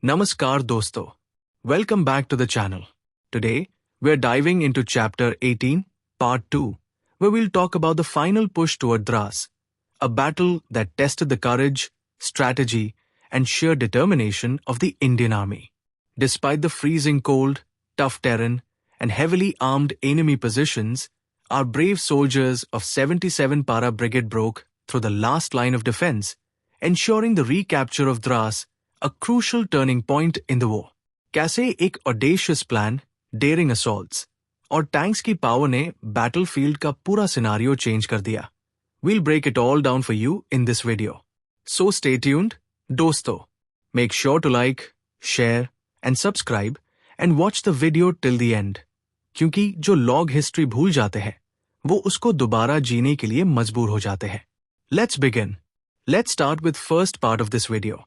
Namaskar dosto. Welcome back to the channel. Today, we're diving into chapter 18, part 2, where we'll talk about the final push toward Dras, a battle that tested the courage, strategy, and sheer determination of the Indian Army. Despite the freezing cold, tough terrain, and heavily armed enemy positions, our brave soldiers of 77 Para Brigade broke through the last line of defense, ensuring the recapture of Dras, a crucial turning point in the war. कैसे एक audacious plan, daring assaults, और tanks की power ने battlefield का पूरा scenario change कर दिया. We'll break it all down for you in this video. So stay tuned, dosto. Make sure to like, share, and subscribe, and watch the video till the end. क्योंकि जो log history भूल जाते हैं, वो उसको दोबारा जीने के लिए मजबूर हो जाते हैं. Let's begin. Let's start with first part of this video.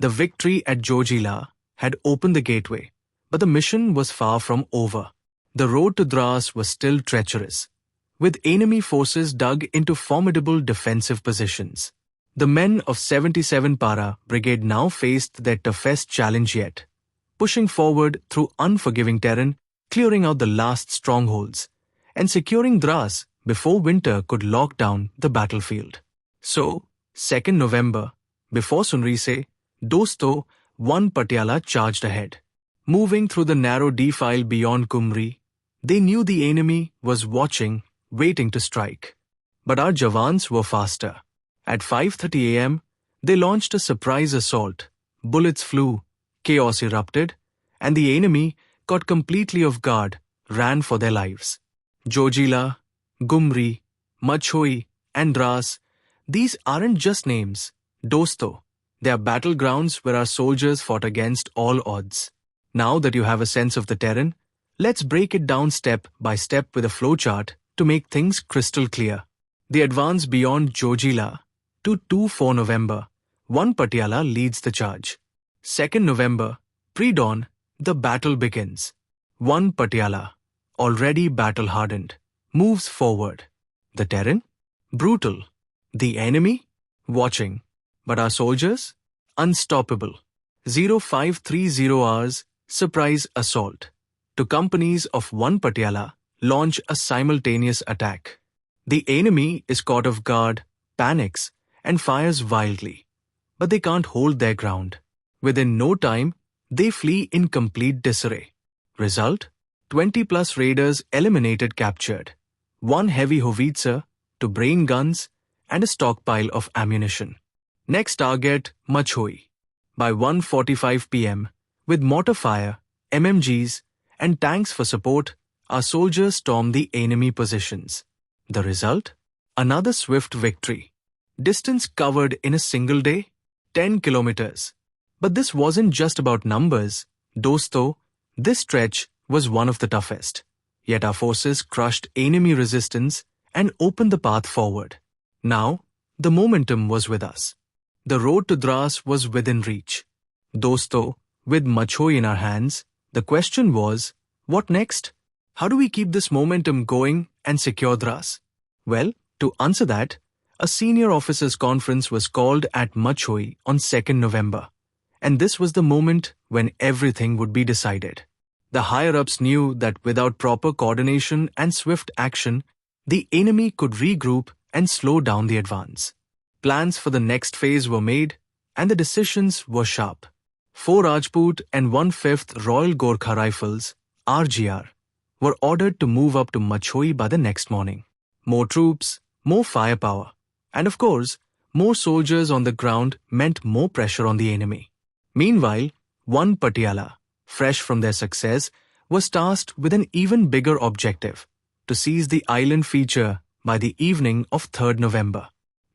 The victory at Zoji had opened the gateway, but the mission was far from over. The road to Dras was still treacherous, with enemy forces dug into formidable defensive positions. The men of 77 Para Brigade now faced their toughest challenge yet, pushing forward through unforgiving terrain, clearing out the last strongholds, and securing Dras before winter could lock down the battlefield. So, 2nd November, before Sunrise, Dosto, 1 Patiala charged ahead. Moving through the narrow defile beyond Kumri, they knew the enemy was watching, waiting to strike. But our Javans were faster. At 5:30 a.m., they launched a surprise assault. Bullets flew, chaos erupted, and the enemy, caught completely off guard, ran for their lives. Jojila, Gumri, Machhoi, and Dras, these aren't just names, Dosto. They are battlegrounds where our soldiers fought against all odds. Now that you have a sense of the terrain, let's break it down step by step with a flowchart to make things crystal clear. The advance beyond Jojila to 2-4 November, 1 Patiala leads the charge. 2nd November, pre-dawn, the battle begins. 1 Patiala, already battle-hardened, moves forward. The terrain? Brutal. The enemy? Watching. But our soldiers? Unstoppable. 0530 hours, surprise assault. Two companies of 1 Patiala launch a simultaneous attack. The enemy is caught off guard, panics, and fires wildly. But they can't hold their ground. Within no time, they flee in complete disarray. Result? 20+ raiders eliminated, captured. 1 heavy howitzer, 2 brain guns, and a stockpile of ammunition. Next target, Machhoi. By 1:45 p.m., with mortar fire, MMGs, and tanks for support, our soldiers stormed the enemy positions. The result? Another swift victory. Distance covered in a single day? 10 kilometers. But this wasn't just about numbers. Dosto, this stretch was one of the toughest. Yet our forces crushed enemy resistance and opened the path forward. Now, the momentum was with us. The road to Dras was within reach. Dosto, with Machhoi in our hands, the question was, what next? How do we keep this momentum going and secure Dras? Well, to answer that, a senior officers' conference was called at Machhoi on 2nd November. And this was the moment when everything would be decided. The higher-ups knew that without proper coordination and swift action, the enemy could regroup and slow down the advance. Plans for the next phase were made, and the decisions were sharp. 4 Rajput and 1/5 Royal Gorkha Rifles, RGR, were ordered to move up to Machhoi by the next morning. More troops, more firepower, and of course, more soldiers on the ground meant more pressure on the enemy. Meanwhile, 1 Patiala, fresh from their success, was tasked with an even bigger objective, to seize the island feature by the evening of 3rd November.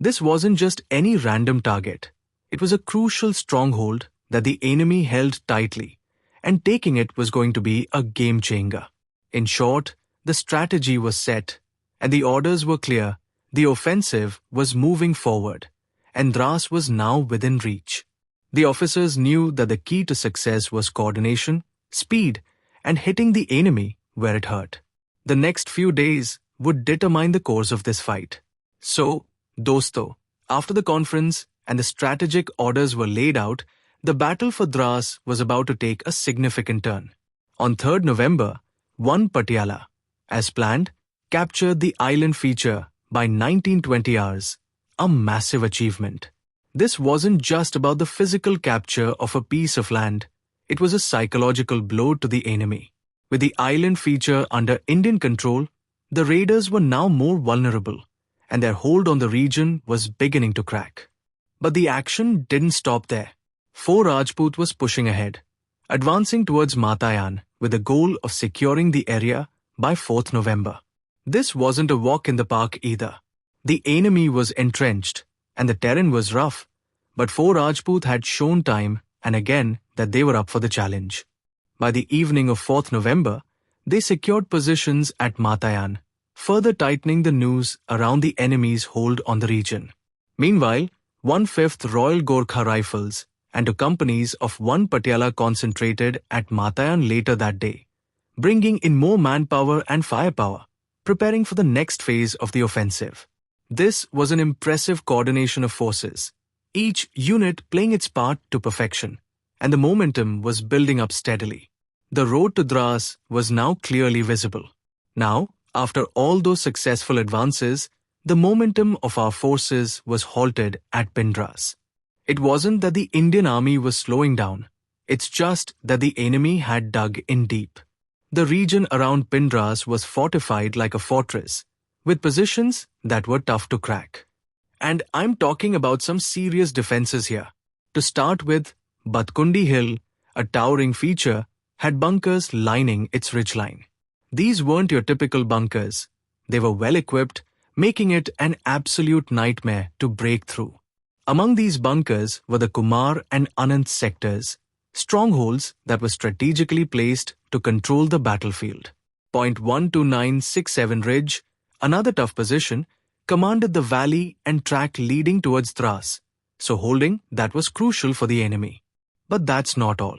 This wasn't just any random target. It was a crucial stronghold that the enemy held tightly, and taking it was going to be a game changer. In short, the strategy was set, and the orders were clear. The offensive was moving forward, and Dras was now within reach. The officers knew that the key to success was coordination, speed, and hitting the enemy where it hurt. The next few days would determine the course of this fight. So, Dosto, after the conference and the strategic orders were laid out, The battle for Dras was about to take a significant turn. On 3rd November, one Patiala, as planned, captured the island feature by 1920 hours, a massive achievement. This wasn't just about the physical capture of a piece of land, it was a psychological blow to the enemy. With the island feature under Indian control, the raiders were now more vulnerable, and their hold on the region was beginning to crack. But the action didn't stop there. Fort Rajput was pushing ahead, advancing towards Matayan with the goal of securing the area by 4th November. This wasn't a walk in the park either. The enemy was entrenched, and the terrain was rough, but Fort Rajput had shown time and again that they were up for the challenge. By the evening of 4th November, they secured positions at Matayan, further tightening the noose around the enemy's hold on the region. Meanwhile, 1/5th Royal Gorkha Rifles and 2 companies of 1 Patiala concentrated at Matayan later that day, bringing in more manpower and firepower, preparing for the next phase of the offensive. This was an impressive coordination of forces, each unit playing its part to perfection, and the momentum was building up steadily. The road to Dras was now clearly visible. Now, after all those successful advances, the momentum of our forces was halted at Pindras. It wasn't that the Indian army was slowing down, it's just that the enemy had dug in deep. The region around Pindras was fortified like a fortress, with positions that were tough to crack. And I'm talking about some serious defenses here. To start with, Batkundi Hill, a towering feature, had bunkers lining its ridgeline. These weren't your typical bunkers. They were well equipped, making it an absolute nightmare to break through. Among these bunkers were the Kumar and Anant sectors, strongholds that were strategically placed to control the battlefield. Point 12967 Ridge, another tough position, commanded the valley and track leading towards Dras, so holding that was crucial for the enemy. But that's not all.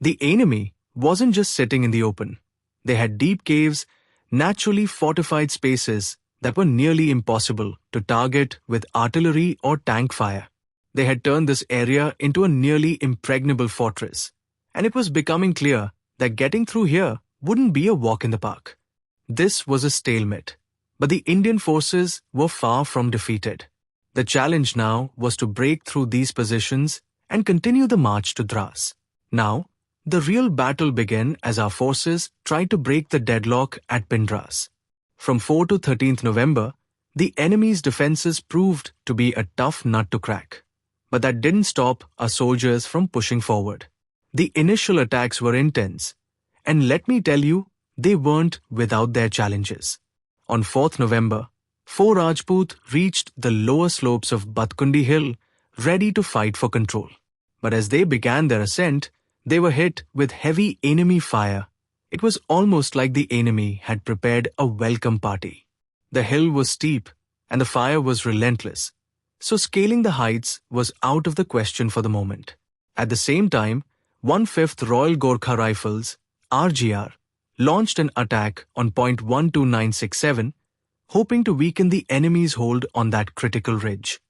The enemy wasn't just sitting in the open. They had deep caves, naturally fortified spaces that were nearly impossible to target with artillery or tank fire. They had turned this area into a nearly impregnable fortress, and it was becoming clear that getting through here wouldn't be a walk in the park. This was a stalemate, but the Indian forces were far from defeated. The challenge now was to break through these positions and continue the march to Dras. Now, the real battle began as our forces tried to break the deadlock at Pindras. From 4 to 13th November, the enemy's defenses proved to be a tough nut to crack. But that didn't stop our soldiers from pushing forward. The initial attacks were intense, and let me tell you, they weren't without their challenges. On 4th November, Fort Rajput reached the lower slopes of Batkundi Hill, ready to fight for control. But as they began their ascent, they were hit with heavy enemy fire. It was almost like the enemy had prepared a welcome party. The hill was steep, and the fire was relentless, so scaling the heights was out of the question for the moment. At the same time, 1/5th Royal Gorkha Rifles, RGR, launched an attack on point 12967, hoping to weaken the enemy's hold on that critical ridge.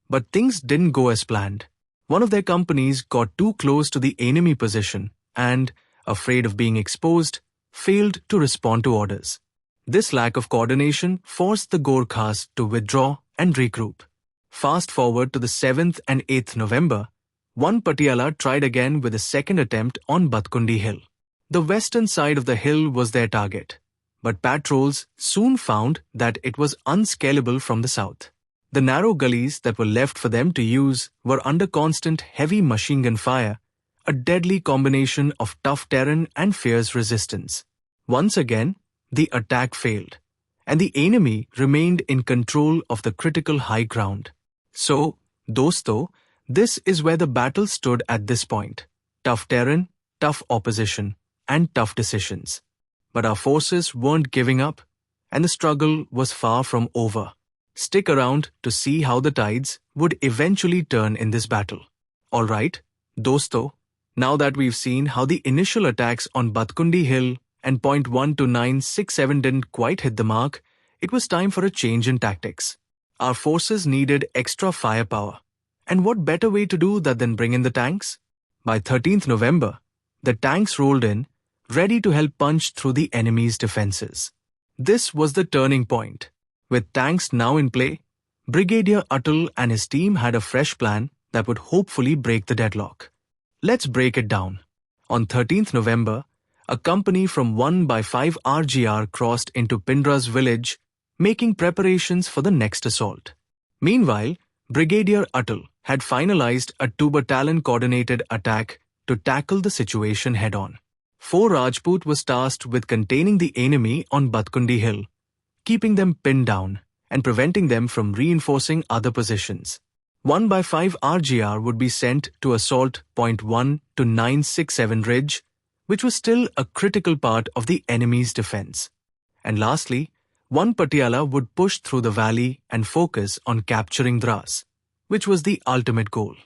But things didn't go as planned. One of their companies got too close to the enemy position and, afraid of being exposed, failed to respond to orders. This lack of coordination forced the Gorkhas to withdraw and regroup. Fast forward to the 7th and 8th November, one Patiala tried again with a second attempt on Batkundi Hill. The western side of the hill was their target, but patrols soon found that it was unscalable from the south. The narrow gullies that were left for them to use were under constant heavy machine gun fire, a deadly combination of tough terrain and fierce resistance. Once again, the attack failed, and the enemy remained in control of the critical high ground. So, dosto, this is where the battle stood at this point. Tough terrain, tough opposition, and tough decisions. But our forces weren't giving up, and the struggle was far from over. Stick around to see how the tides would eventually turn in this battle. Alright, dosto, now that we've seen how the initial attacks on Batkundi Hill and point 12967 didn't quite hit the mark, it was time for a change in tactics. Our forces needed extra firepower. And what better way to do that than bring in the tanks? By 13th November, the tanks rolled in, ready to help punch through the enemy's defenses. This was the turning point. With tanks now in play, Brigadier Atul and his team had a fresh plan that would hopefully break the deadlock. Let's break it down. On 13th November, a company from 1/5 RGR crossed into Pindras village, making preparations for the next assault. Meanwhile, Brigadier Atul had finalized a 2-battalion coordinated attack to tackle the situation head-on. 4 Rajput was tasked with containing the enemy on Batkundi Hill, keeping them pinned down and preventing them from reinforcing other positions. 1/5 RGR would be sent to assault Point 1 to 967 Ridge, which was still a critical part of the enemy's defense. And lastly, 1 Patiala would push through the valley and focus on capturing Dras, which was the ultimate goal.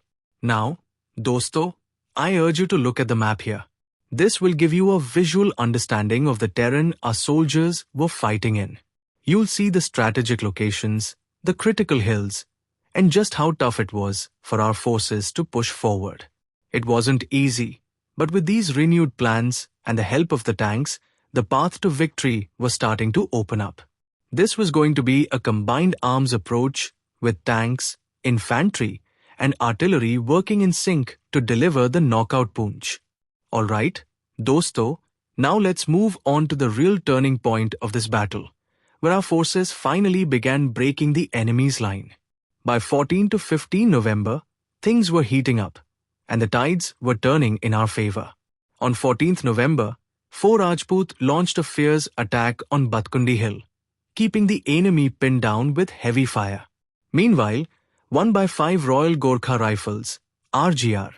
Now, dosto, I urge you to look at the map here. This will give you a visual understanding of the terrain our soldiers were fighting in. You'll see the strategic locations, the critical hills, and just how tough it was for our forces to push forward. It wasn't easy, but with these renewed plans and the help of the tanks, the path to victory was starting to open up. This was going to be a combined arms approach with tanks, infantry, and artillery working in sync to deliver the knockout punch. Alright, dosto, now let's move on to the real turning point of this battle, where our forces finally began breaking the enemy's line. By 14 to 15 November, things were heating up, and the tides were turning in our favor. On 14th November, 4 Rajput launched a fierce attack on Batkundi Hill, keeping the enemy pinned down with heavy fire. Meanwhile, 1/5 Royal Gorkha Rifles, RGR,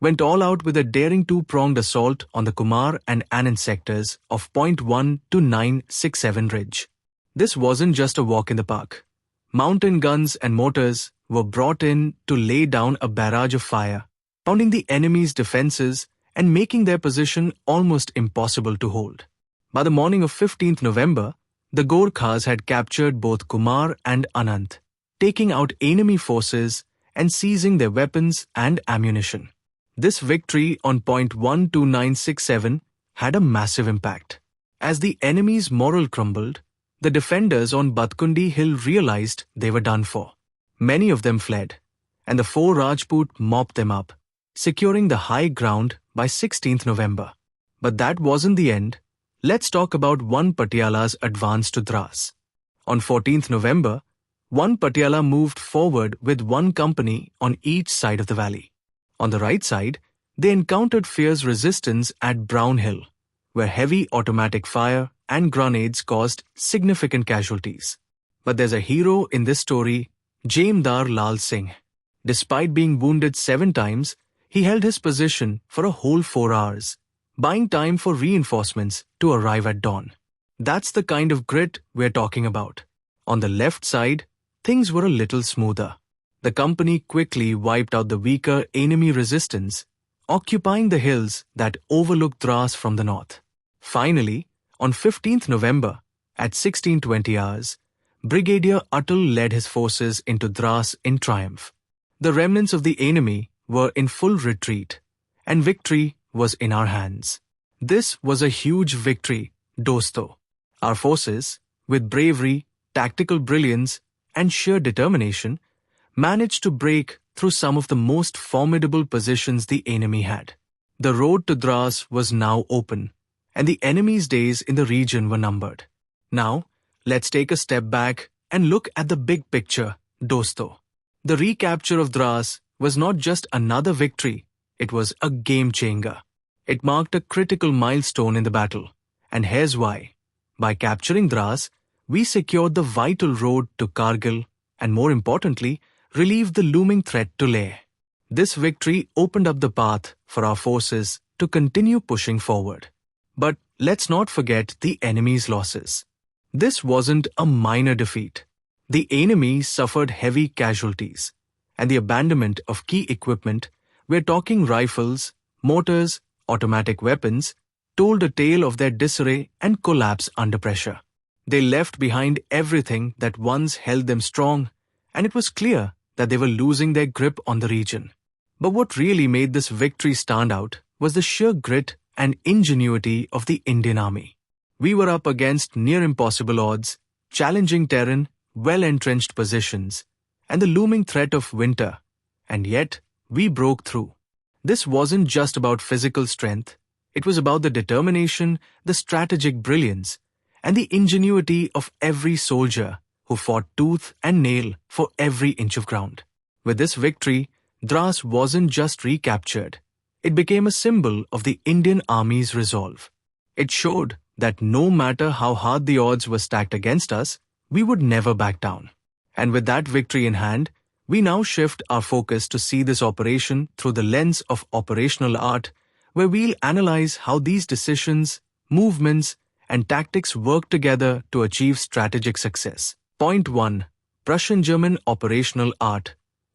went all out with a daring 2-pronged assault on the Kumar and Anand sectors of Point 1 to 967 Ridge. This wasn't just a walk in the park. Mountain guns and mortars were brought in to lay down a barrage of fire, pounding the enemy's defenses and making their position almost impossible to hold. By the morning of 15th November, the Gorkhas had captured both Kumar and Anand, taking out enemy forces and seizing their weapons and ammunition. This victory on Point 12967 had a massive impact. As the enemy's morale crumbled, the defenders on Batkundi Hill realized they were done for. Many of them fled, and the 4 Rajput mopped them up, securing the high ground by 16th November. But that wasn't the end. Let's talk about 1 Patiala's advance to Dras. On 14th November, 1 Patiala moved forward with 1 company on each side of the valley. On the right side, they encountered fierce resistance at Brown Hill, where heavy automatic fire and grenades caused significant casualties. But there's a hero in this story, Jamdar Lal Singh. Despite being wounded 7 times, he held his position for a whole 4 hours, buying time for reinforcements to arrive at dawn. That's the kind of grit we're talking about. On the left side, things were a little smoother. The company quickly wiped out the weaker enemy resistance, occupying the hills that overlooked Dras from the north. Finally, on 15th November, at 1620 hours, Brigadier Atul led his forces into Dras in triumph. The remnants of the enemy were in full retreat, and victory was in our hands. This was a huge victory, dosto. Our forces, with bravery, tactical brilliance, and sheer determination, managed to break through some of the most formidable positions the enemy had. The road to Dras was now open, and the enemy's days in the region were numbered. Now, let's take a step back and look at the big picture, dosto. The recapture of Dras was not just another victory, it was a game-changer. It marked a critical milestone in the battle, and here's why. By capturing Dras, we secured the vital road to Kargil and, more importantly, relieved the looming threat to Leh. This victory opened up the path for our forces to continue pushing forward. But let's not forget the enemy's losses. This wasn't a minor defeat. The enemy suffered heavy casualties, and the abandonment of key equipment, we're talking rifles, mortars, automatic weapons, told a tale of their disarray and collapse under pressure. They left behind everything that once held them strong, and it was clear that they were losing their grip on the region. But what really made this victory stand out was the sheer grit and ingenuity of the Indian Army. We were up against near-impossible odds, challenging terrain, well-entrenched positions, and the looming threat of winter, and yet we broke through. This wasn't just about physical strength, it was about the determination, the strategic brilliance, and the ingenuity of every soldier who fought tooth and nail for every inch of ground. With this victory, Dras wasn't just recaptured, it became a symbol of the Indian Army's resolve. It showed that no matter how hard the odds were stacked against us, we would never back down. And with that victory in hand, we now shift our focus to see this operation through the lens of operational art, where we'll analyze how these decisions, movements, and tactics work together to achieve strategic success. Point 1. Prussian-German operational art,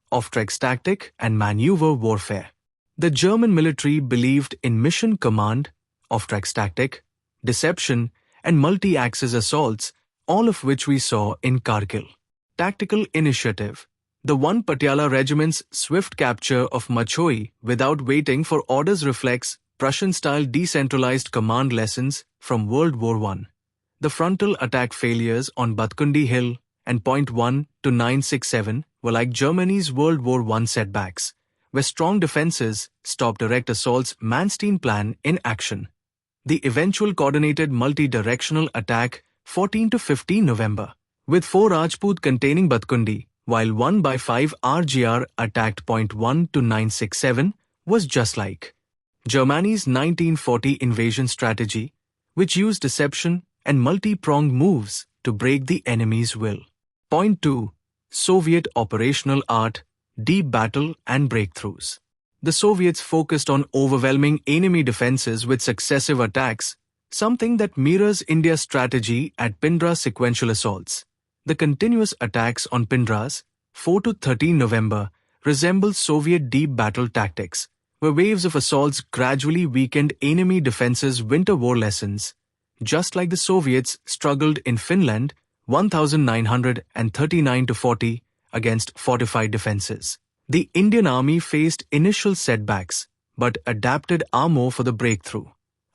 Auftrags tactic and maneuver warfare. The German military believed in mission command, Auftrags tactic, deception, and multi-axis assaults, all of which we saw in Kargil. Tactical initiative. The 1 Patiala Regiment's swift capture of Machoi without waiting for orders reflects Prussian-style decentralized command lessons from World War I. The frontal attack failures on Batkundi Hill and Point 1 to 967 were like Germany's World War I setbacks, where strong defenses stopped direct assault's Manstein plan in action. The eventual coordinated multi-directional attack 14 to 15 November, with 4 Rajput containing Batkundi, while 1 by 5 RGR attacked Point 1 to 967, was just like Germany's 1940 invasion strategy, which used deception and multi-pronged moves to break the enemy's will. Point 2. Soviet operational art, deep battle and breakthroughs. The Soviets focused on overwhelming enemy defenses with successive attacks, something that mirrors India's strategy at Pindras sequential assaults. The continuous attacks on Pindras, 4 to 13 November, resemble Soviet deep battle tactics, where waves of assaults gradually weakened enemy defenses' winter war lessons, just like the Soviets struggled in Finland 1939 to 40 against fortified defenses. The Indian Army faced initial setbacks, but adapted armor for the breakthrough.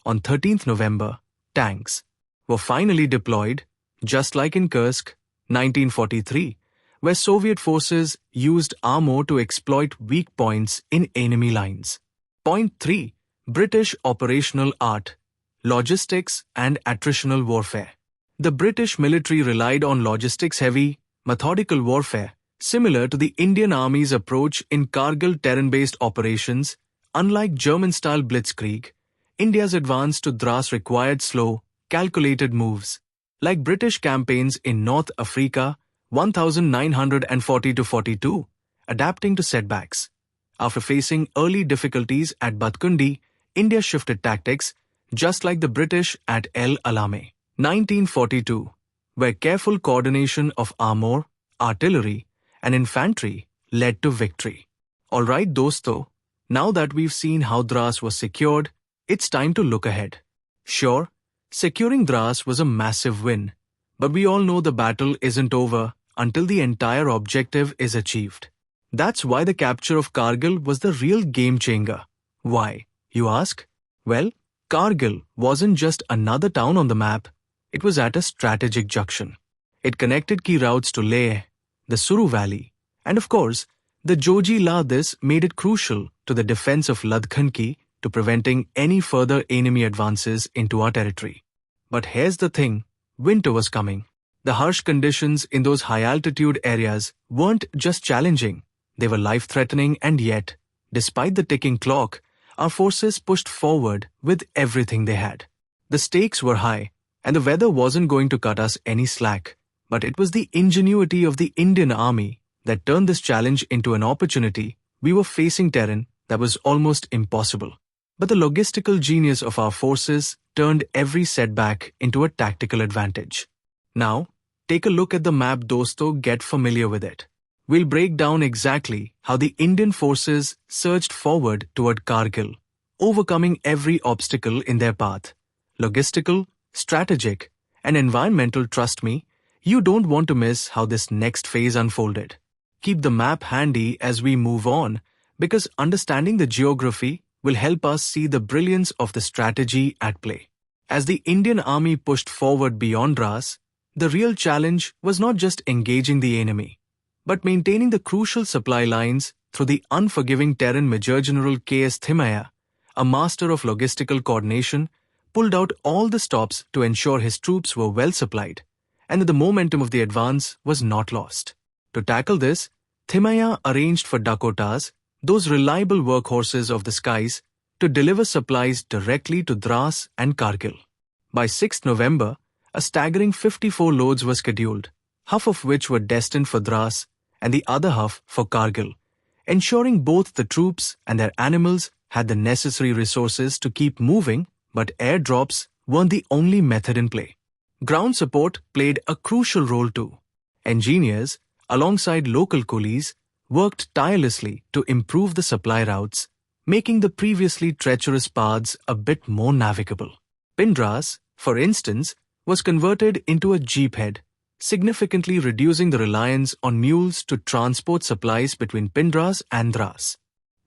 On 13th November, tanks were finally deployed, just like in Kursk, 1943, where Soviet forces used armor to exploit weak points in enemy lines. Point 3. British operational art, logistics and attritional warfare. The British military relied on logistics-heavy, methodical warfare, similar to the Indian Army's approach in Kargil terrain-based operations. Unlike German-style blitzkrieg, India's advance to Dras required slow, calculated moves, like British campaigns in North Africa 1940 to 42, adapting to setbacks. After facing early difficulties at Batkundi, India shifted tactics, just like the British at El Alamein, 1942, where careful coordination of armor, artillery, and infantry led to victory. Alright dosto, now that we've seen how Dras was secured, it's time to look ahead. Sure, securing Dras was a massive win, but we all know the battle isn't over until the entire objective is achieved. That's why the capture of Kargil was the real game changer. Why, you ask? Well, Kargil wasn't just another town on the map, it was at a strategic junction. It connected key routes to Leh, the Suru Valley, and of course, the Zoji. This made it crucial to the defense of Ladakh to preventing any further enemy advances into our territory. But here's the thing, winter was coming. The harsh conditions in those high-altitude areas weren't just challenging, they were life-threatening, and yet, despite the ticking clock, our forces pushed forward with everything they had. The stakes were high, and the weather wasn't going to cut us any slack, but it was the ingenuity of the Indian Army that turned this challenge into an opportunity. We were facing terrain that was almost impossible, but the logistical genius of our forces turned every setback into a tactical advantage. Now, take a look at the map dosto, get familiar with it. We'll break down exactly how the Indian forces surged forward toward Kargil, overcoming every obstacle in their path. Logistical, strategic, and environmental. Trust me, you don't want to miss how this next phase unfolded. Keep the map handy as we move on, because understanding the geography will help us see the brilliance of the strategy at play. As the Indian army pushed forward beyond Dras, the real challenge was not just engaging the enemy, but maintaining the crucial supply lines through the unforgiving terrain. Major General K.S. Thimayya, a master of logistical coordination, pulled out all the stops to ensure his troops were well supplied and that the momentum of the advance was not lost. To tackle this, Thimayya arranged for Dakotas, those reliable workhorses of the skies, to deliver supplies directly to Dras and Kargil. By 6 November, a staggering 54 loads were scheduled, half of which were destined for Dras and the other half for Kargil, ensuring both the troops and their animals had the necessary resources to keep moving. But airdrops weren't the only method in play. Ground support played a crucial role too. Engineers, alongside local coolies, worked tirelessly to improve the supply routes, making the previously treacherous paths a bit more navigable. Pindras, for instance, was converted into a jeephead, significantly reducing the reliance on mules to transport supplies between Pindras and Dras.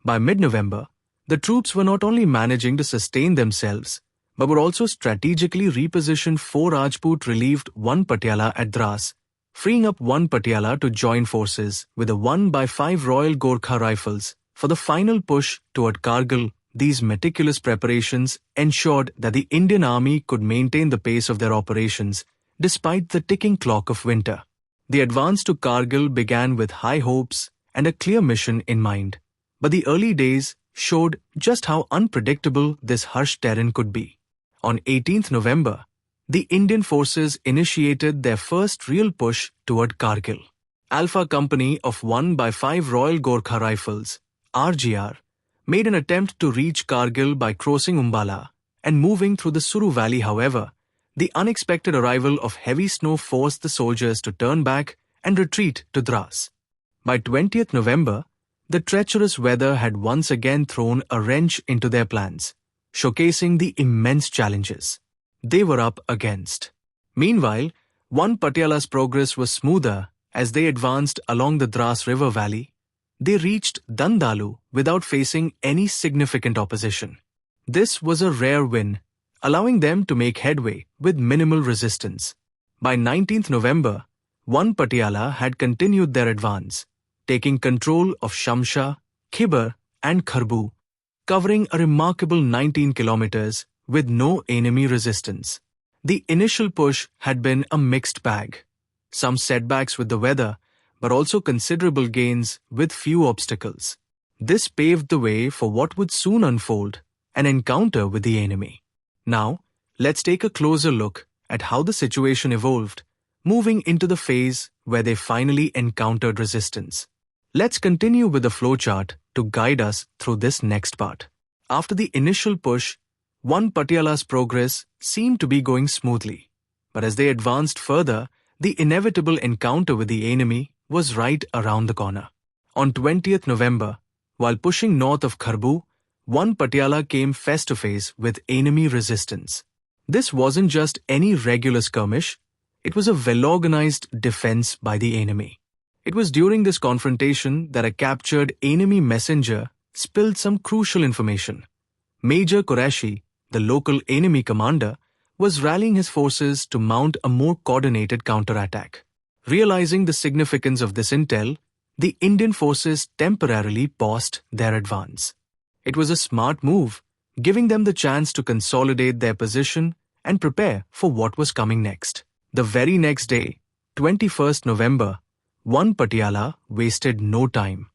By mid-November, the troops were not only managing to sustain themselves, but were also strategically repositioned. 4 Rajput relieved 1 Patiala at Dras, freeing up 1 Patiala to join forces with the 1x5 Royal Gorkha Rifles for the final push toward Kargil. These meticulous preparations ensured that the Indian Army could maintain the pace of their operations despite the ticking clock of winter. The advance to Kargil began with high hopes and a clear mission in mind, but the early days showed just how unpredictable this harsh terrain could be. On 18th November, the Indian forces initiated their first real push toward Kargil. Alpha Company of 1x5 Royal Gorkha Rifles, RGR, made an attempt to reach Kargil by crossing Umbala and moving through the Suru Valley. However, the unexpected arrival of heavy snow forced the soldiers to turn back and retreat to Dras. By 20th November, the treacherous weather had once again thrown a wrench into their plans, showcasing the immense challenges they were up against. Meanwhile, 1 Patiala's progress was smoother as they advanced along the Dras River Valley. They reached Dandalu without facing any significant opposition. This was a rare win, allowing them to make headway with minimal resistance. By 19th November, 1 Patiala had continued their advance, taking control of Shamsha, Khibar, and Kharbu, covering a remarkable 19 kilometers with no enemy resistance. The initial push had been a mixed bag. Some setbacks with the weather, but also considerable gains with few obstacles. This paved the way for what would soon unfold, an encounter with the enemy. Now, let's take a closer look at how the situation evolved, moving into the phase where they finally encountered resistance. Let's continue with the flowchart to guide us through this next part. After the initial push, 1 Patiala's progress seemed to be going smoothly. But as they advanced further, the inevitable encounter with the enemy was right around the corner. On 20th November, while pushing north of Kharbu, 1 Patiala came face to face with enemy resistance. This wasn't just any regular skirmish, it was a well-organized defense by the enemy. It was during this confrontation that a captured enemy messenger spilled some crucial information. Major Qureshi, the local enemy commander, was rallying his forces to mount a more coordinated counterattack. Realizing the significance of this intel, the Indian forces temporarily paused their advance. It was a smart move, giving them the chance to consolidate their position and prepare for what was coming next. The very next day, 21st November, 1 Patiala wasted no time.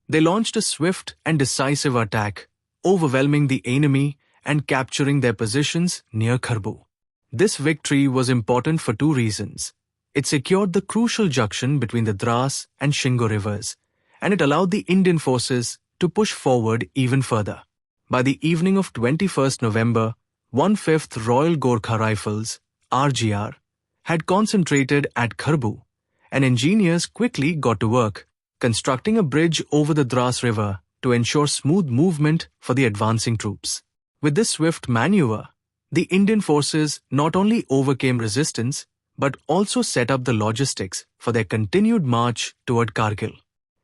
They launched a swift and decisive attack, overwhelming the enemy and capturing their positions near Kharbu. This victory was important for 2 reasons. It secured the crucial junction between the Dras and Shingo rivers, and it allowed the Indian forces to push forward even further. By the evening of 21st November, 1/5 Royal Gorkha Rifles, RGR, had concentrated at Kharbu, and engineers quickly got to work, constructing a bridge over the Dras River to ensure smooth movement for the advancing troops. With this swift maneuver, the Indian forces not only overcame resistance, but also set up the logistics for their continued march toward Kargil.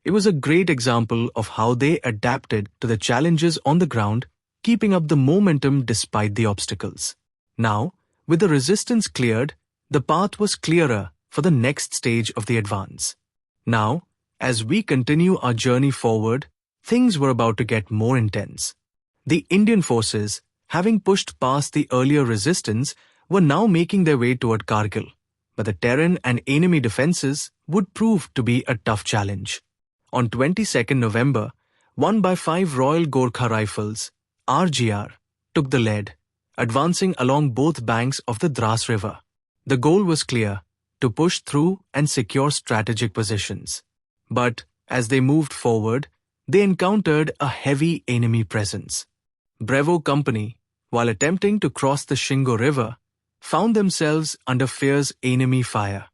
It was a great example of how they adapted to the challenges on the ground, keeping up the momentum despite the obstacles. Now, with the resistance cleared, the path was clearer for the next stage of the advance. Now, as we continue our journey forward, things were about to get more intense. The Indian forces, having pushed past the earlier resistance, were now making their way toward Kargil, but the terrain and enemy defenses would prove to be a tough challenge. On 22nd November, 1/5 Royal Gorkha Rifles, RGR, took the lead, advancing along both banks of the Dras River. The goal was clear: to push through and secure strategic positions. But as they moved forward, they encountered a heavy enemy presence. Bravo Company, while attempting to cross the Shingo River, found themselves under fierce enemy fire.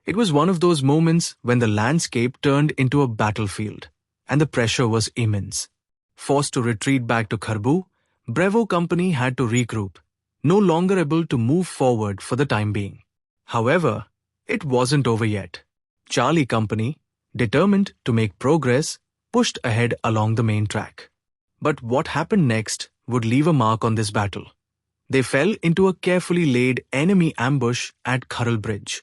It was one of those moments when the landscape turned into a battlefield, and the pressure was immense. Forced to retreat back to Kharbu, Bravo Company had to regroup, no longer able to move forward for the time being. However, it wasn't over yet. Charlie Company, determined to make progress, pushed ahead along the main track. But what happened next would leave a mark on this battle. They fell into a carefully laid enemy ambush at Kargil Bridge.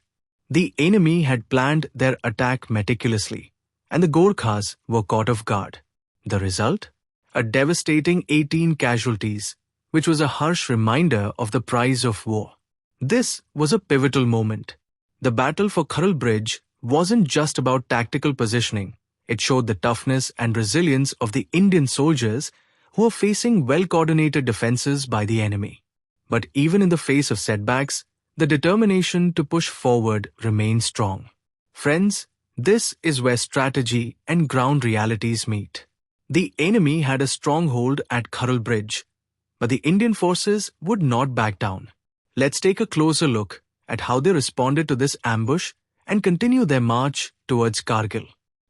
The enemy had planned their attack meticulously, and the Gorkhas were caught off guard. The result? A devastating 18 casualties, which was a harsh reminder of the price of war. This was a pivotal moment. The battle for Kargil Bridge wasn't just about tactical positioning. It showed the toughness and resilience of the Indian soldiers who were facing well-coordinated defenses by the enemy. But even in the face of setbacks, the determination to push forward remained strong. Friends, this is where strategy and ground realities meet. The enemy had a stronghold at Kargil Bridge, but the Indian forces would not back down. Let's take a closer look at how they responded to this ambush and continue their march towards Kargil.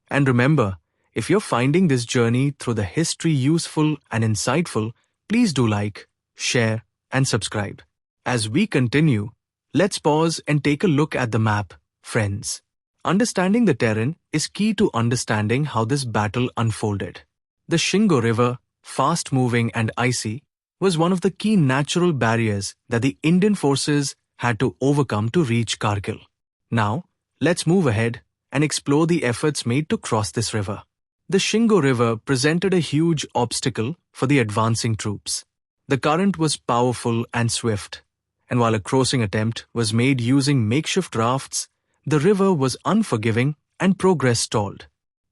And remember, if you're finding this journey through the history useful and insightful, please do like, share, and subscribe. As we continue, let's pause and take a look at the map, friends. Understanding the terrain is key to understanding how this battle unfolded. The Shingo River, fast-moving and icy, was one of the key natural barriers that the Indian forces had to overcome to reach Kargil. Now, let's move ahead and explore the efforts made to cross this river. The Shingo River presented a huge obstacle for the advancing troops. The current was powerful and swift, and while a crossing attempt was made using makeshift rafts, the river was unforgiving and progress stalled.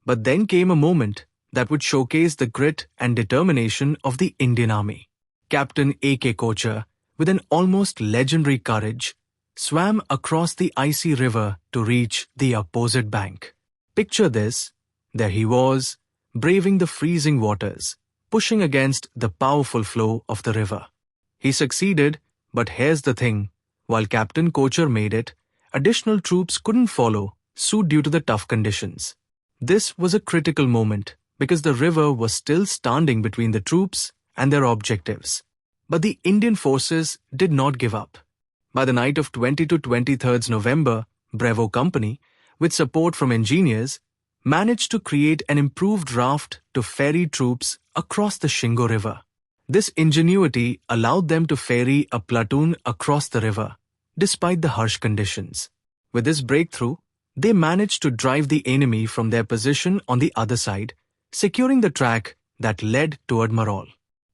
But then came a moment that would showcase the grit and determination of the Indian Army. Captain A.K. Kochar, with an almost legendary courage, swam across the icy river to reach the opposite bank. Picture this: there he was, braving the freezing waters, pushing against the powerful flow of the river. He succeeded, but here's the thing: while Captain Kochar made it, additional troops couldn't follow suit due to the tough conditions. This was a critical moment because the river was still standing between the troops and their objectives. But the Indian forces did not give up. By the night of 20 to 23rd November, Bravo Company, with support from engineers, managed to create an improved raft to ferry troops across the Shingo River. This ingenuity allowed them to ferry a platoon across the river, despite the harsh conditions. With this breakthrough, they managed to drive the enemy from their position on the other side, securing the track that led toward Marol.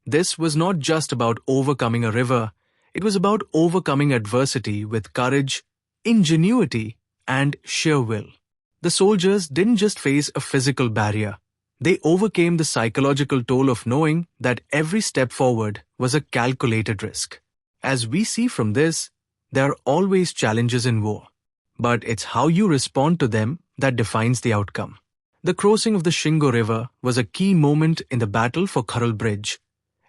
This was not just about overcoming a river, it was about overcoming adversity with courage, ingenuity, and sheer will. The soldiers didn't just face a physical barrier, they overcame the psychological toll of knowing that every step forward was a calculated risk. As we see from this, there are always challenges in war, but it's how you respond to them that defines the outcome. The crossing of the Shingo River was a key moment in the battle for Kargil Bridge,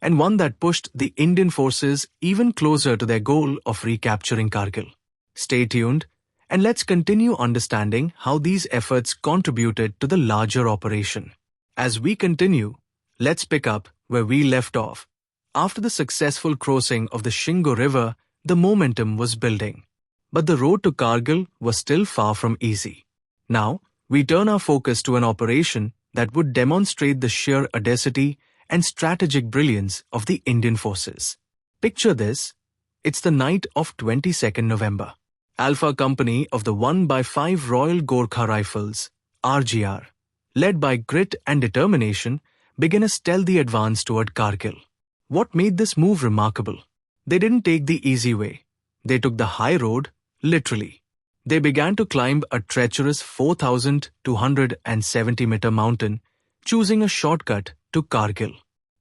and one that pushed the Indian forces even closer to their goal of recapturing Kargil. Stay tuned, and let's continue understanding how these efforts contributed to the larger operation. As we continue, let's pick up where we left off. After the successful crossing of the Shingo River, the momentum was building. But the road to Kargil was still far from easy. Now, we turn our focus to an operation that would demonstrate the sheer audacity and strategic brilliance of the Indian forces. Picture this, it's the night of 22nd November. Alpha Company of the 1 by 5 Royal Gorkha Rifles, RGR, led by grit and determination, began a stealthy advance toward Kargil. What made this move remarkable? They didn't take the easy way. They took the high road, literally. They began to climb a treacherous 4,270-meter mountain, choosing a shortcut to Kargil.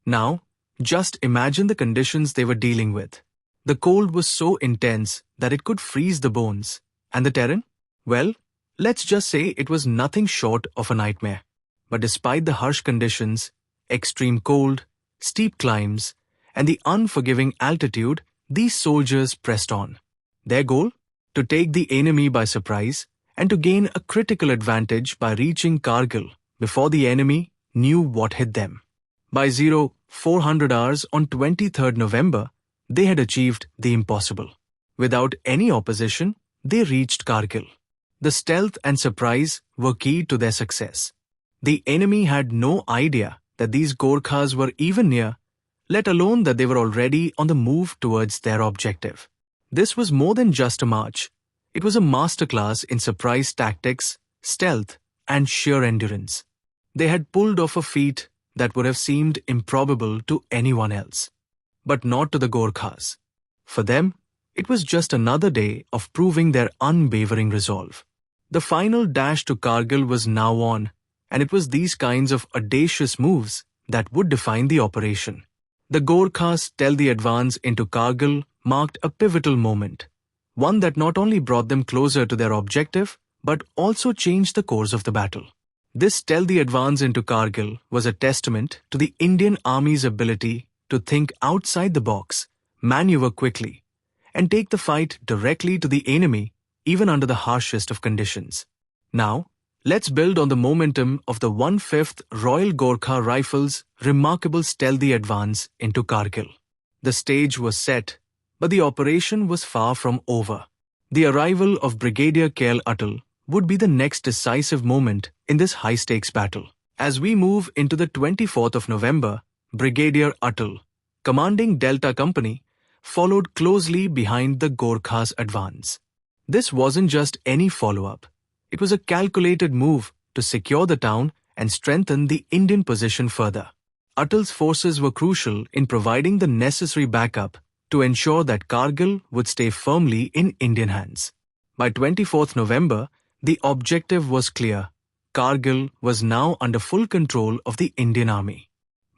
Now, just imagine the conditions they were dealing with. The cold was so intense that it could freeze the bones. And the terrain? Well, let's just say it was nothing short of a nightmare. But despite the harsh conditions, extreme cold, steep climbs, and the unforgiving altitude, these soldiers pressed on. Their goal? To take the enemy by surprise and to gain a critical advantage by reaching Kargil before the enemy knew what hit them. By 0400 hours on 23rd November, they had achieved the impossible. Without any opposition, they reached Kargil. The stealth and surprise were key to their success. The enemy had no idea that these Gorkhas were even near, let alone that they were already on the move towards their objective. This was more than just a march. It was a masterclass in surprise tactics, stealth, and sheer endurance. They had pulled off a feat that would have seemed improbable to anyone else. But not to the Gorkhas. For them, it was just another day of proving their unwavering resolve. The final dash to Kargil was now on, and it was these kinds of audacious moves that would define the operation. The Gorkhas' stealthy advance into Kargil marked a pivotal moment, one that not only brought them closer to their objective, but also changed the course of the battle. This stealthy advance into Kargil was a testament to the Indian Army's ability to think outside the box, maneuver quickly, and take the fight directly to the enemy even under the harshest of conditions. Now, let's build on the momentum of the 1/5 Royal Gorkha Rifles' remarkable stealthy advance into Kargil. The stage was set, but the operation was far from over. The arrival of Brigadier K.L. Atal would be the next decisive moment in this high-stakes battle. As we move into the 24th of November, Brigadier Atal, commanding Delta Company, followed closely behind the Gorkhas' advance. This wasn't just any follow-up. It was a calculated move to secure the town and strengthen the Indian position further. Atal's forces were crucial in providing the necessary backup to ensure that Kargil would stay firmly in Indian hands. By 24th November, the objective was clear. Kargil was now under full control of the Indian Army.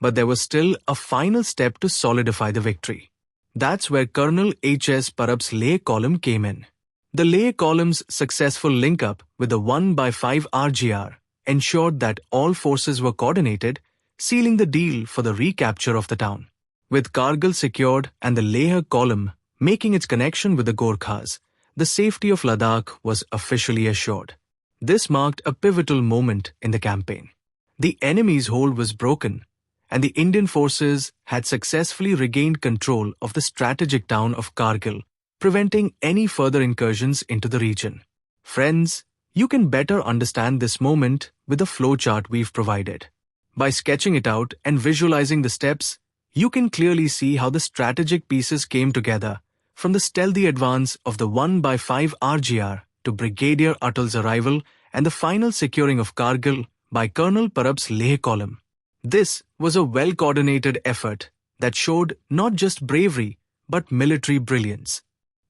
But there was still a final step to solidify the victory. That's where Colonel H.S. Parab's Leh column came in. The Leh column's successful link-up with the 1 by 5 RGR ensured that all forces were coordinated, sealing the deal for the recapture of the town. With Kargil secured and the Leh column making its connection with the Gorkhas, the safety of Ladakh was officially assured. This marked a pivotal moment in the campaign. The enemy's hold was broken, and the Indian forces had successfully regained control of the strategic town of Kargil, preventing any further incursions into the region. Friends, you can better understand this moment with the flowchart we've provided. By sketching it out and visualizing the steps, you can clearly see how the strategic pieces came together, from the stealthy advance of the 1 by 5 RGR to Brigadier Atal's arrival and the final securing of Kargil by Colonel Parab's Leh column. This was a well-coordinated effort that showed not just bravery but military brilliance.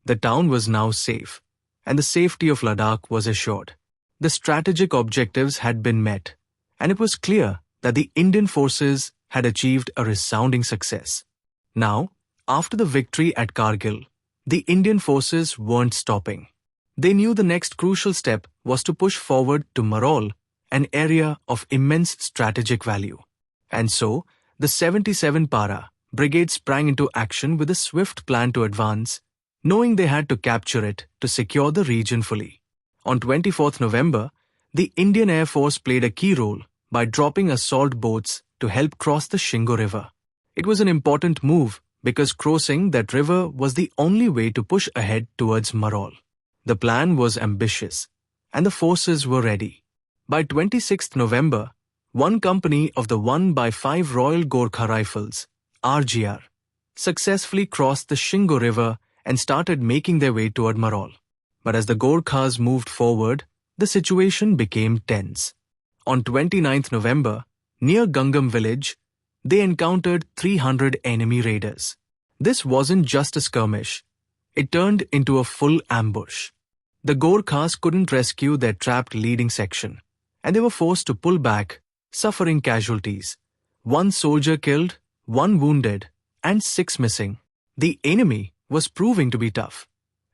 The town was now safe, and the safety of Ladakh was assured. The strategic objectives had been met, and it was clear that the Indian forces had achieved a resounding success. Now, after the victory at Kargil, the Indian forces weren't stopping. They knew the next crucial step was to push forward to Marol, an area of immense strategic value. And so, the 77 Para Brigade sprang into action with a swift plan to advance, knowing they had to capture it to secure the region fully. On 24th November, the Indian Air Force played a key role by dropping assault boats to help cross the Shingo River. It was an important move because crossing that river was the only way to push ahead towards Marol. The plan was ambitious, and the forces were ready. By 26th November, one company of the 1 by 5 Royal Gorkha Rifles, RGR, successfully crossed the Shingo River and started making their way toward Marol. But as the Gorkhas moved forward, the situation became tense. On 29th November, near Gangam village, they encountered 300 enemy raiders. This wasn't just a skirmish. It turned into a full ambush. The Gorkhas couldn't rescue their trapped leading section, and they were forced to pull back, suffering casualties. 1 soldier killed, 1 wounded, and 6 missing. The enemy was proving to be tough,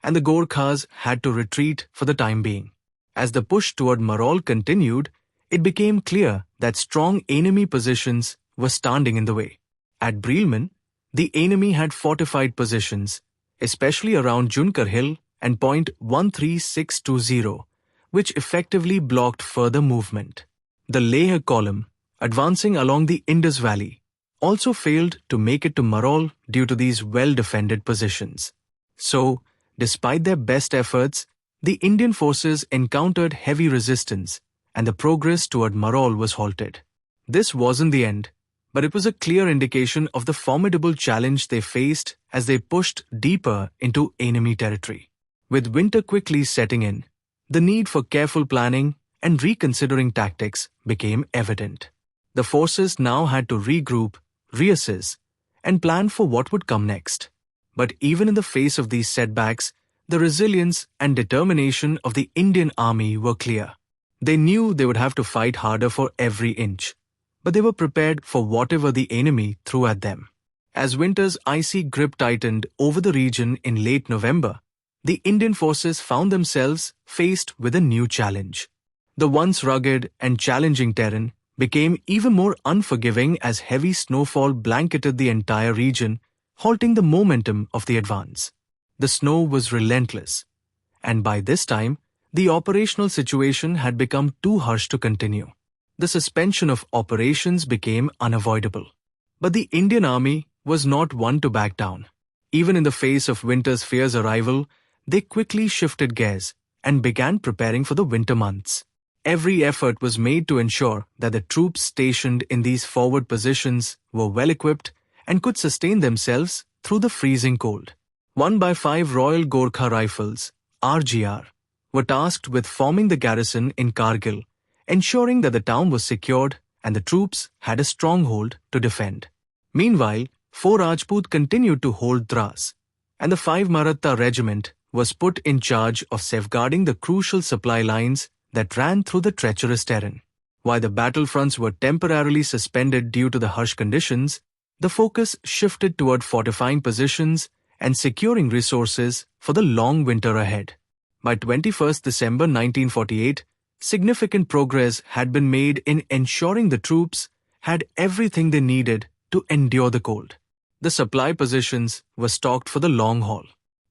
and the Gorkhas had to retreat for the time being. As the push toward Marol continued, it became clear that strong enemy positions were standing in the way. At Breelman, the enemy had fortified positions, especially around Junkar Hill and point 13620, which effectively blocked further movement. The Leh column, advancing along the Indus Valley, also failed to make it to Marol due to these well-defended positions. So, despite their best efforts, the Indian forces encountered heavy resistance, and the progress toward Marol was halted. This wasn't the end, but it was a clear indication of the formidable challenge they faced as they pushed deeper into enemy territory. With winter quickly setting in, the need for careful planning and reconsidering tactics became evident. The forces now had to regroup, reassess, and plan for what would come next. But even in the face of these setbacks, the resilience and determination of the Indian Army were clear. They knew they would have to fight harder for every inch, but they were prepared for whatever the enemy threw at them. As winter's icy grip tightened over the region in late November, the Indian forces found themselves faced with a new challenge. The once rugged and challenging terrain became even more unforgiving as heavy snowfall blanketed the entire region, halting the momentum of the advance. The snow was relentless, and by this time, the operational situation had become too harsh to continue. The suspension of operations became unavoidable. But the Indian Army was not one to back down. Even in the face of winter's fierce arrival, they quickly shifted gears and began preparing for the winter months. Every effort was made to ensure that the troops stationed in these forward positions were well equipped and could sustain themselves through the freezing cold. 1 by 5 Royal Gorkha Rifles, RGR, were tasked with forming the garrison in Kargil, ensuring that the town was secured and the troops had a stronghold to defend. Meanwhile, 4 Rajput continued to hold Dras, and the 5 Maratha Regiment was put in charge of safeguarding the crucial supply lines that ran through the treacherous terrain. While the battlefronts were temporarily suspended due to the harsh conditions, the focus shifted toward fortifying positions and securing resources for the long winter ahead. By 21st December 1948, significant progress had been made in ensuring the troops had everything they needed to endure the cold. The supply positions were stocked for the long haul.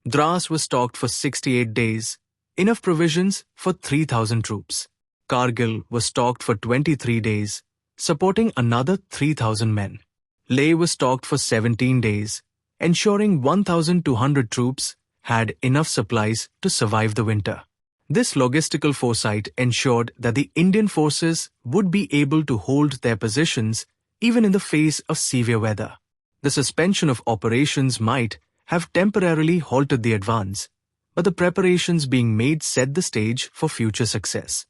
Dras was stocked for 68 days, enough provisions for 3,000 troops. Kargil was stocked for 23 days, supporting another 3,000 men. Leh was stocked for 17 days, ensuring 1,200 troops had enough supplies to survive the winter. This logistical foresight ensured that the Indian forces would be able to hold their positions even in the face of severe weather. The suspension of operations might have temporarily halted the advance, but the preparations being made set the stage for future success.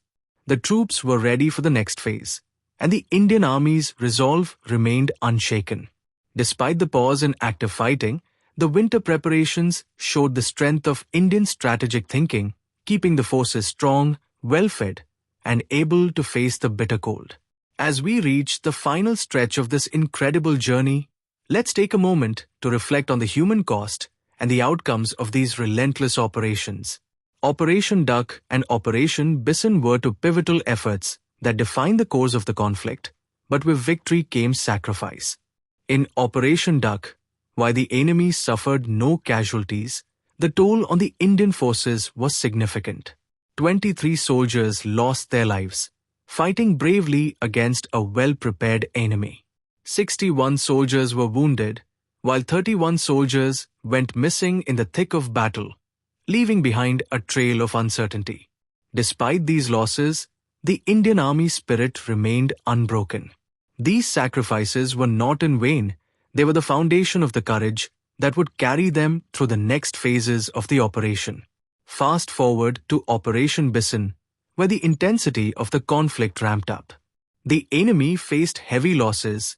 The troops were ready for the next phase, and the Indian Army's resolve remained unshaken. Despite the pause in active fighting, the winter preparations showed the strength of Indian strategic thinking, keeping the forces strong, well-fed, and able to face the bitter cold. As we reach the final stretch of this incredible journey, let's take a moment to reflect on the human cost and the outcomes of these relentless operations. Operation Duck and Operation Bison were two pivotal efforts that defined the course of the conflict, but with victory came sacrifice. In Operation Duck, while the enemy suffered no casualties, the toll on the Indian forces was significant. 23 soldiers lost their lives, fighting bravely against a well-prepared enemy. 61 soldiers were wounded, while 31 soldiers went missing in the thick of battle, leaving behind a trail of uncertainty. Despite these losses, the Indian Army spirit remained unbroken. These sacrifices were not in vain, they were the foundation of the courage that would carry them through the next phases of the operation. Fast forward to Operation Bison, where the intensity of the conflict ramped up. The enemy faced heavy losses: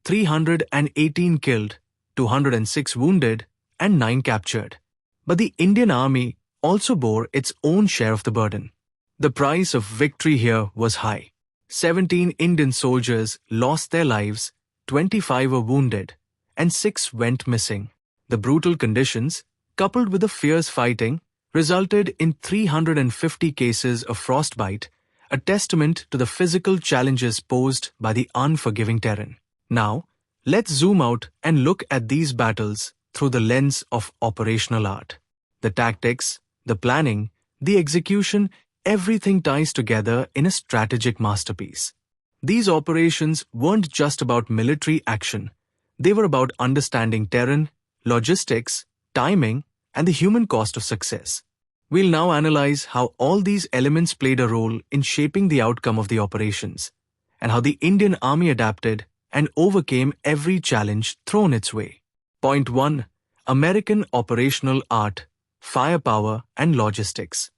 318 killed, 206 wounded, and 9 captured. But the Indian Army also bore its own share of the burden. The price of victory here was high. 17 Indian soldiers lost their lives, 25 were wounded, and 6 went missing. The brutal conditions, coupled with the fierce fighting, resulted in 350 cases of frostbite, a testament to the physical challenges posed by the unforgiving terrain. Now, let's zoom out and look at these battles through the lens of operational art. The tactics, the planning, the execution, everything ties together in a strategic masterpiece. These operations weren't just about military action. They were about understanding terrain, logistics, timing, and the human cost of success. We'll now analyze how all these elements played a role in shaping the outcome of the operations, and how the Indian Army adapted and overcame every challenge thrown its way. Point 1. American Operational Art, Firepower and Logistics.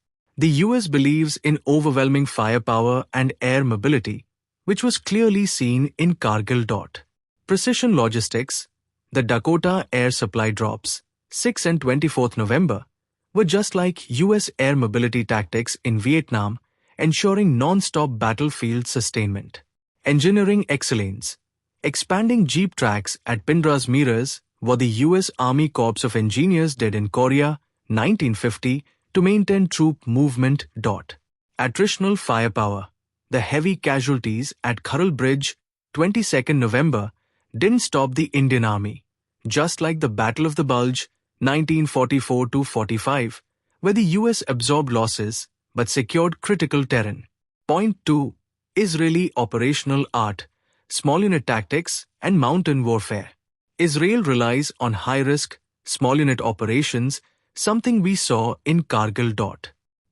The US believes in overwhelming firepower and air mobility, which was clearly seen in Kargil. Precision logistics, the Dakota air supply drops, 6 and 24th November, were just like US air mobility tactics in Vietnam, ensuring non-stop battlefield sustainment. Engineering excellence. Expanding jeep tracks at Pindras mirrors what the US Army Corps of Engineers did in Korea, 1950, to maintain troop movement. Attritional firepower. The heavy casualties at Kharil Bridge, 22nd November, didn't stop the Indian Army, just like the Battle of the Bulge, 1944-45, where the US absorbed losses but secured critical terrain. Point 2. Israeli Operational Art, Small Unit Tactics and Mountain Warfare. Israel relies on high-risk, small unit operations, something we saw in Kargil.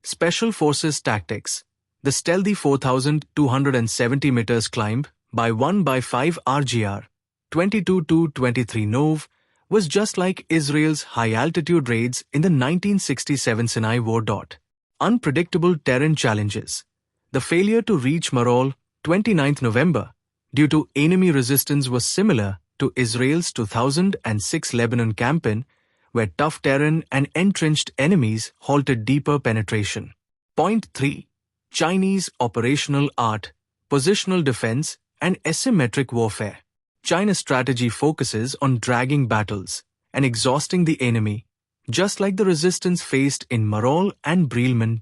Special Forces Tactics. The stealthy 4,270 meters climb by 1/5 RGR, 22-23 Nov, was just like Israel's high-altitude raids in the 1967 Sinai War. Unpredictable terrain challenges. The failure to reach Marol, 29th November, due to enemy resistance was similar to Israel's 2006 Lebanon campaign, where tough terrain and entrenched enemies halted deeper penetration. Point 3. Chinese Operational Art, Positional Defense and Asymmetric Warfare. China's strategy focuses on dragging battles and exhausting the enemy, just like the resistance faced in Marol and Brielman.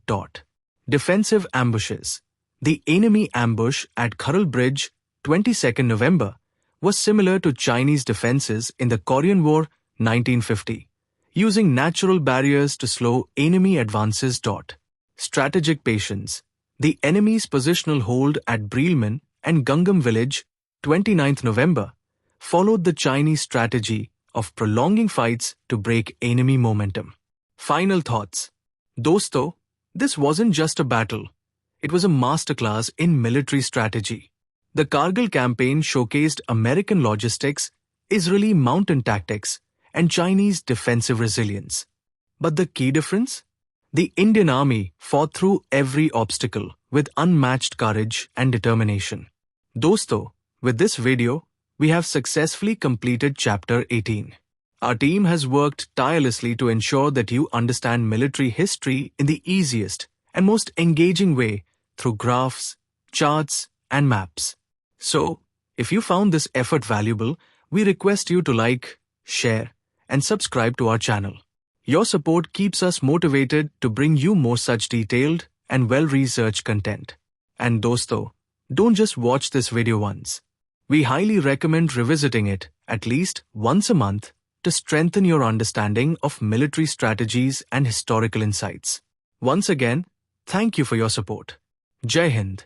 Defensive ambushes. The enemy ambush at Kharil Bridge, 22nd November, was similar to Chinese defenses in the Korean War, 1950, using natural barriers to slow enemy advances. Strategic patience. The enemy's positional hold at Brielman and Gangam village, 29th November, followed the Chinese strategy of prolonging fights to break enemy momentum. Final thoughts. Dosto, this wasn't just a battle. It was a masterclass in military strategy. The Kargil campaign showcased American logistics, Israeli mountain tactics, and Chinese defensive resilience. But the key difference? The Indian Army fought through every obstacle with unmatched courage and determination. Dosto, with this video, we have successfully completed Chapter 18. Our team has worked tirelessly to ensure that you understand military history in the easiest and most engaging way through graphs, charts, and maps. So, if you found this effort valuable, we request you to like, share, and subscribe to our channel. Your support keeps us motivated to bring you more such detailed and well-researched content. And dosto, don't just watch this video once. We highly recommend revisiting it at least once a month to strengthen your understanding of military strategies and historical insights. Once again, thank you for your support. Jai Hind.